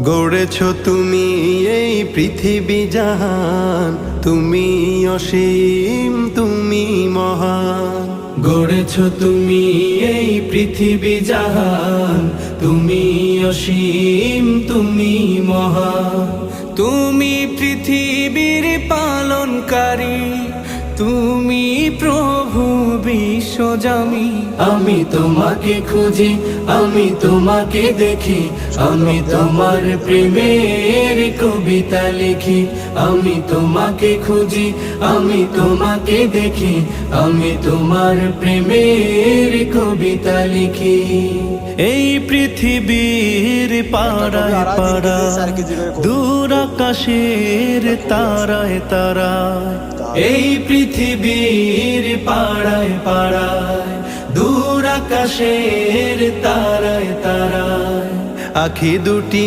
গড়েছ তুমি এই পৃথিবী জাহান, তুমি অসীম তুমি মহান। গড়েছ তুমি এই পৃথিবী জাহান, তুমি অসীম তুমি মহান। তুমি পৃথিবীর পালনকারী, তুমি প্রভু বিশ্বজামি। আমি তোমাকে খুঁজি, আমি তোমাকে দেখি, আমি তোমার প্রেমের কবিতা লিখি। আমি তোমাকে খুঁজি, আমি তোমাকে দেখি, আমি তোমার প্রেমের কবিতা লিখি। এই পৃথিবীর পাড়ায় পাড়ায়, দূর আকাশের তারায় তারায়। এই পৃথিবীর পাড়ায় পাড়ায়, দূর আকাশের তারায় তারায়। আখি দুটি